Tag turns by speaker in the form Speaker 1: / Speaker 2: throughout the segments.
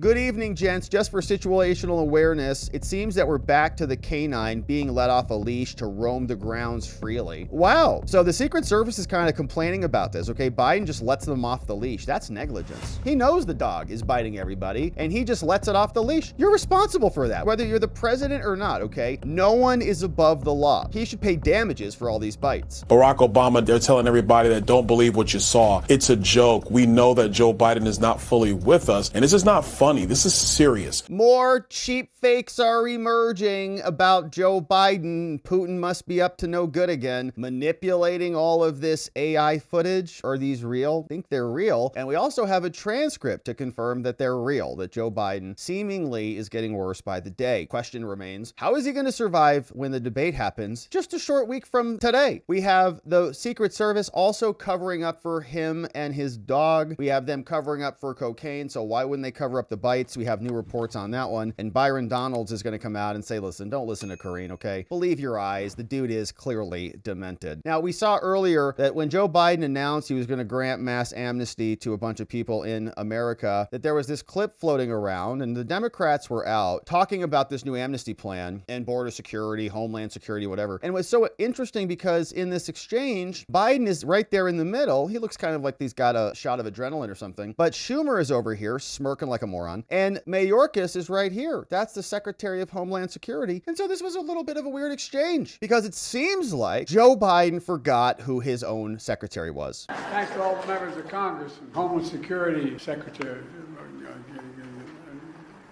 Speaker 1: Good evening, gents. Just for situational awareness, it seems that we're back to the canine being let off a leash to roam the grounds freely. Wow. So the Secret Service is kind of complaining about this, okay? Biden just lets them off the leash. That's negligence. He knows the dog is biting everybody, and he just lets it off the leash. You're responsible for that, whether you're the president or not, okay? No one is above the law. He should pay damages for all these bites.
Speaker 2: Barack Obama, they're telling everybody that don't believe what you saw. It's a joke. We know that Joe Biden is not fully with us, and this is not funny. This is serious.
Speaker 1: More cheap fakes are emerging about Joe Biden. Putin must be up to no good again, manipulating all of this AI footage. Are these real? I think they're real. And we also have a transcript to confirm that they're real, that Joe Biden seemingly is getting worse by the day. Question remains, how is he going to survive when the debate happens just a short week from today? We have the Secret Service also covering up for him and his dog. We have them covering up for cocaine, so why wouldn't they cover up the bites? We have new reports on that one. And Byron Donalds is going to come out and say, listen, don't listen to Karine, okay? Believe your eyes. The dude is clearly demented. Now, we saw earlier that when Joe Biden announced he was going to grant mass amnesty to a bunch of people in America, that there was this clip floating around, and the Democrats were out talking about this new amnesty plan and border security, homeland security, whatever. And it was so interesting because in this exchange, Biden is right there in the middle. He looks kind of like he's got a shot of adrenaline or something. But Schumer is over here smirking like a moron. And Mayorkas is right here. That's the Secretary of Homeland Security. And so this was a little bit of a weird exchange because it seems like Joe Biden forgot who his own secretary was.
Speaker 3: Thanks to all the members of Congress and Homeland Security Secretary.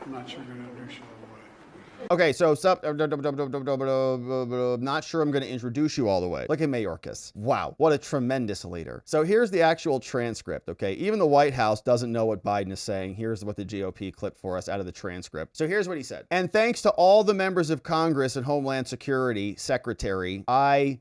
Speaker 3: I'm not sure I'm going to introduce you all the way.
Speaker 1: Okay, so not sure I'm going to introduce you all the way. Look at Mayorkas. Wow, what a tremendous leader. So here's the actual transcript, okay? Even the White House doesn't know what Biden is saying. Here's what the GOP clipped for us out of the transcript. So here's what he said. And thanks to all the members of Congress and Homeland Security Secretary,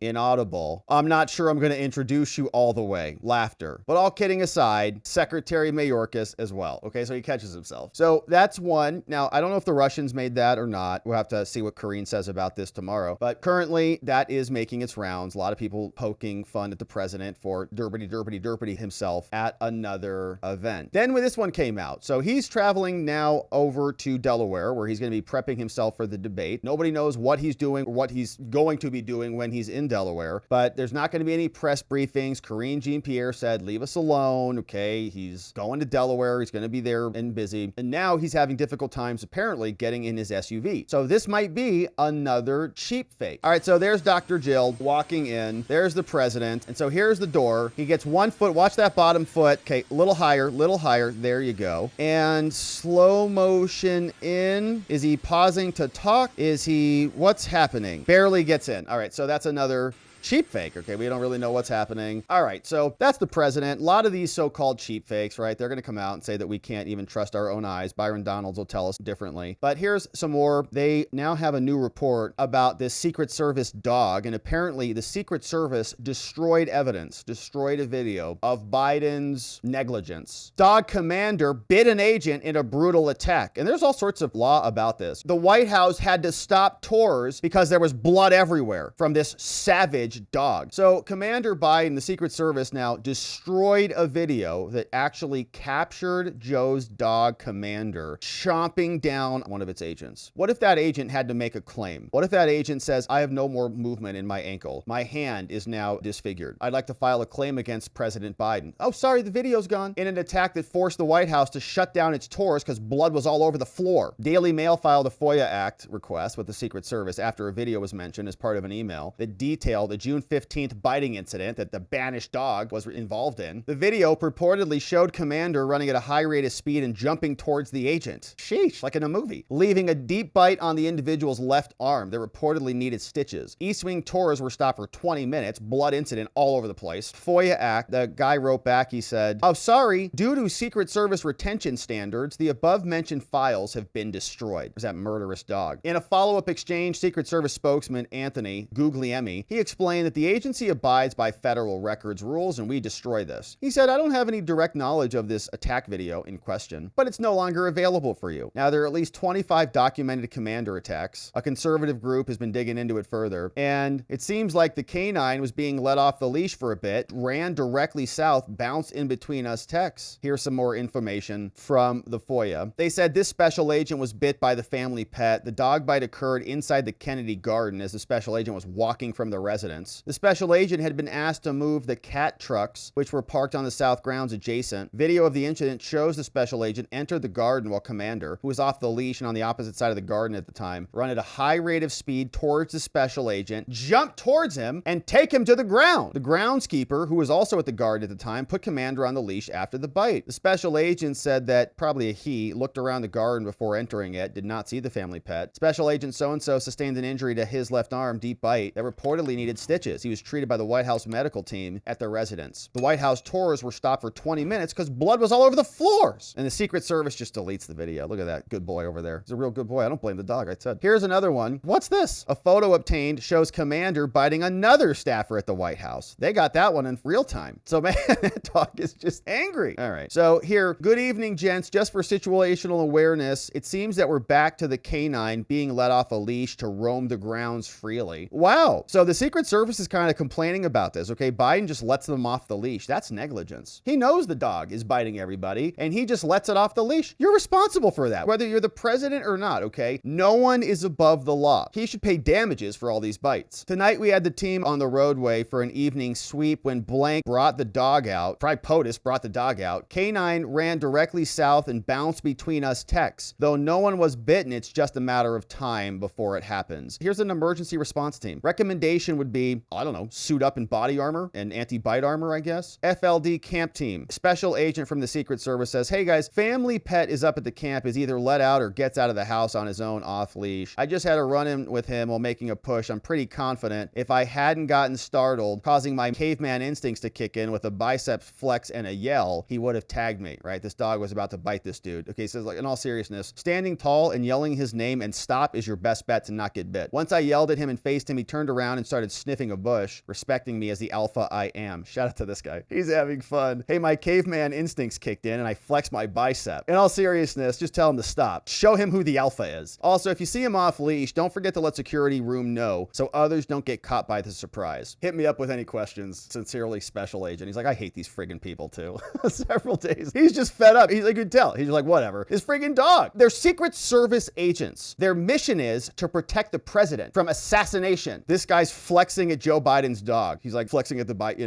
Speaker 1: inaudible. I'm not sure I'm going to introduce you all the way. Laughter. But all kidding aside, Secretary Mayorkas as well. Okay, so he catches himself. So that's one. Now, I don't know if the Russians made that or not. We'll have to see what Karine says about this tomorrow. But currently, that is making its rounds. A lot of people poking fun at the president for derpity himself at another event. Then when this one came out, so he's traveling now over to Delaware, where he's going to be prepping himself for the debate. Nobody knows what he's doing or what he's going to be doing when he's in Delaware, but there's not going to be any press briefings. Karine Jean-Pierre said, leave us alone. Okay, he's going to Delaware. He's going to be there and busy. And now he's having difficult times apparently getting in his SUV. So this might be another cheap fake. All right, so there's Dr. Jill walking in. There's the president. And so here's the door. He gets 1 foot. Watch that bottom foot. Okay, a little higher, little higher. There you go. And slow motion in. Is he pausing to talk? What's happening? Barely gets in. All right, so that's another cheap fake. Okay, we don't really know what's happening. All right, so that's the president. A lot of these so-called cheap fakes, right? They're going to come out and say that we can't even trust our own eyes. Byron Donalds will tell us differently. But here's some more. They now have a new report about this Secret Service dog, and apparently the Secret Service destroyed evidence, destroyed a video of Biden's negligence. Dog commander bit an agent in a brutal attack. And there's all sorts of law about this. The White House had to stop tours because there was blood everywhere from this savage dog. So Commander Biden, the Secret Service, now destroyed a video that actually captured Joe's dog Commander chomping down one of its agents. What if that agent had to make a claim? What if that agent says, I have no more movement in my ankle. My hand is now disfigured. I'd like to file a claim against President Biden. Oh, sorry, the video's gone. In an attack that forced the White House to shut down its tours because blood was all over the floor. Daily Mail filed a FOIA Act request with the Secret Service after a video was mentioned as part of an email that detailed the June 15th biting incident that the banished dog was involved in. The video purportedly showed Commander running at a high rate of speed and jumping towards the agent. Sheesh, like in a movie. Leaving a deep bite on the individual's left arm that reportedly needed stitches. East Wing tours were stopped for 20 minutes. Blood incident all over the place. FOIA Act, the guy wrote back, he said, oh, sorry, due to Secret Service retention standards, the above mentioned files have been destroyed. There's that murderous dog. In a follow-up exchange, Secret Service spokesman Anthony Guglielmi, he explained explained that the agency abides by federal records rules and we destroy this. He said, I don't have any direct knowledge of this attack video in question, but it's no longer available for you. Now, there are at least 25 documented commander attacks. A conservative group has been digging into it further, and it seems like the canine was being let off the leash for a bit, ran directly south, bounced in between us techs. Here's some more information from the FOIA. They said this special agent was bit by the family pet. The dog bite occurred inside the Kennedy garden as the special agent was walking from the residence. The special agent had been asked to move the cat trucks, which were parked on the south grounds adjacent. Video of the incident shows the special agent enter the garden while Commander, who was off the leash and on the opposite side of the garden at the time, run at a high rate of speed towards the special agent, jump towards him, and take him to the ground. The groundskeeper, who was also at the garden at the time, put Commander on the leash after the bite. The special agent said that probably a he looked around the garden before entering it, did not see the family pet. Special agent so-and-so sustained an injury to his left arm, deep bite, that reportedly needed stitches. He was treated by the White House medical team at the residence. The White House tours were stopped for 20 minutes because blood was all over the floors. And the Secret Service just deletes the video. Look at that good boy over there. He's a real good boy. I don't blame the dog, I said. Here's another one. What's this? A photo obtained shows Commander biting another staffer at the White House. They got that one in real time. So man, that dog is just angry. All right. So here, good evening, gents. Just for situational awareness, it seems that we're back to the canine being let off a leash to roam the grounds freely. Wow. So the Secret Service is kind of complaining about this. Okay. Biden just lets them off the leash. That's negligence. He knows the dog is biting everybody and he just lets it off the leash. You're responsible for that, whether you're the president or not. Okay. No one is above the law. He should pay damages for all these bites. Tonight, we had the team on the roadway for an evening sweep when blank brought the dog out. TIMECODES brought the dog out. Canine ran directly south and bounced between us techs. Though no one was bitten, it's just a matter of time before it happens. Here's an emergency response team. Recommendation would be, I don't know, suit up in body armor and anti-bite armor, I guess. FLD camp team. Special agent from the Secret Service says, hey guys, family pet is up at the camp, is either let out or gets out of the house on his own off leash. I just had a run-in with him while making a push. I'm pretty confident if I hadn't gotten startled, causing my caveman instincts to kick in with a biceps flex and a yell, he would have tagged me, right? This dog was about to bite this dude. Okay, so like in all seriousness, standing tall and yelling his name and stop is your best bet to not get bit. Once I yelled at him and faced him, he turned around and started sniffing a bush, respecting me as the alpha I am. Shout out to this guy. He's having fun. Hey, my caveman instincts kicked in and I flexed my bicep. In all seriousness, just tell him to stop. Show him who the alpha is. Also, if you see him off leash, don't forget to let security room know so others don't get caught by the surprise. Hit me up with any questions. Sincerely, Special Agent. He's like, I hate these friggin' people too. Several days. He's just fed up. He's like, you could tell. He's like, whatever. His friggin' dog. They're Secret Service agents. Their mission is to protect the president from assassination. This guy's flexing at Joe Biden's dog. He's like flexing at the bite,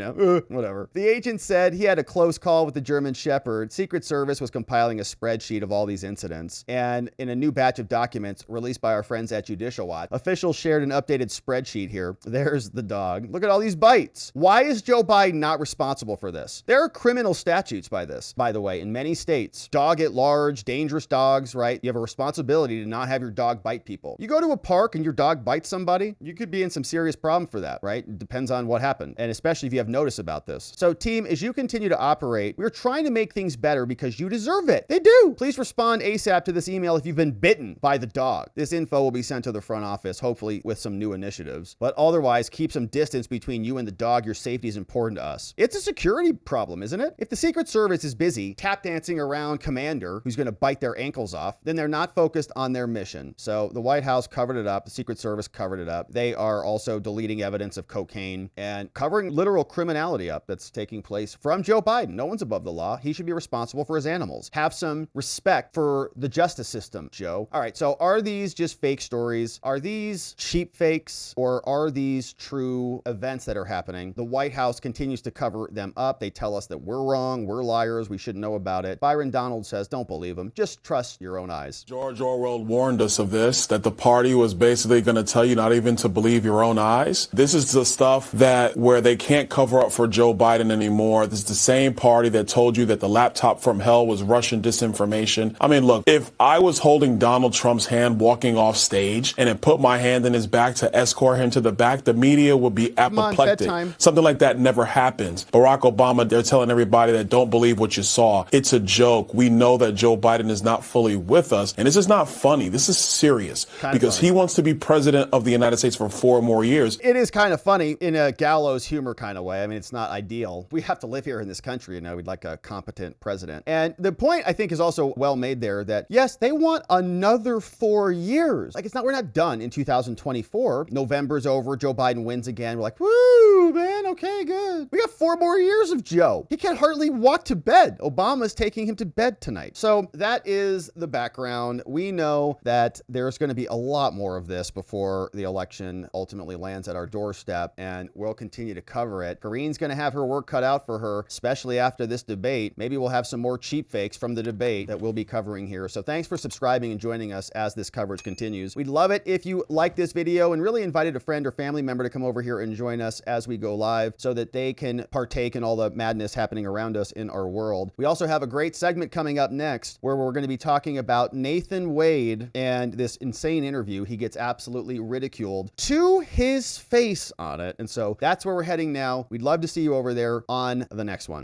Speaker 1: whatever. The agent said he had a close call with the German Shepherd. Secret Service was compiling a spreadsheet of all these incidents. And in a new batch of documents released by our friends at Judicial Watch, officials shared an updated spreadsheet here. There's the dog. Look at all these bites. Why is Joe Biden not responsible for this? There are criminal statutes by this, by the way, in many states. Dog at large, dangerous dogs, right? You have a responsibility to not have your dog bite people. You go to a park and your dog bites somebody, you could be in some serious problem for that, right? It depends on what happened. And especially if you have notice about this. So team, as you continue to operate, we're trying to make things better because you deserve it. They do. Please respond ASAP to this email if you've been bitten by the dog. This info will be sent to the front office, hopefully with some new initiatives. But otherwise, keep some distance between you and the dog. Your safety is important to us. It's a security problem, isn't it? If the Secret Service is busy tap dancing around Commander, who's going to bite their ankles off, then they're not focused on their mission. So the White House covered it up. The Secret Service covered it up. They are also deleting evidence of cocaine and covering literal criminality up that's taking place from Joe Biden. No one's above the law. He should be responsible for his animals. Have some respect for the justice system, Joe. All right, so are these just fake stories? Are these cheap fakes? Or are these true events that are happening? The White House continues to cover them up. They tell us that we're wrong, we're liars, we should know about it. Byron Donald says, don't believe them. Just trust your own eyes.
Speaker 2: George Orwell warned us of this, that the party was basically going to tell you not even to believe your own eyes. This is the stuff that where they can't cover up for Joe Biden anymore. This is the same party that told you that the laptop from hell was Russian disinformation. I mean, look, if I was holding Donald Trump's hand walking off stage and it put my hand in his back to escort him to the back, the media would be apoplectic. Something like that never happens. Barack Obama, they're telling everybody that don't believe what you saw. It's a joke. We know that Joe Biden is not fully with us. And this is not funny. This is serious because he wants to be president of the United States for 4 more years.
Speaker 1: It is is kind of funny in a gallows humor kind of way. I mean, it's not ideal. We have to live here in this country, you know, we'd like a competent president. And the point I think is also well made there that yes, they want another 4 years. Like we're not done in 2024. November's over. Joe Biden wins again. We're like, woo, man. Okay, good. We got 4 more years of Joe. He can hardly walk to bed. Obama's taking him to bed tonight. So that is the background. We know that there's going to be a lot more of this before the election ultimately lands at our doorstep, and we'll continue to cover it. Kareen's going to have her work cut out for her, especially after this debate. Maybe we'll have some more cheap fakes from the debate that we'll be covering here. So thanks for subscribing and joining us as this coverage continues. We'd love it if you like this video and really invited a friend or family member to come over here and join us as we go live so that they can partake in all the madness happening around us in our world. We also have a great segment coming up next where we're going to be talking about Nathan Wade and this insane interview. He gets absolutely ridiculed to his face on it. And so that's where we're heading now. We'd love to see you over there on the next one.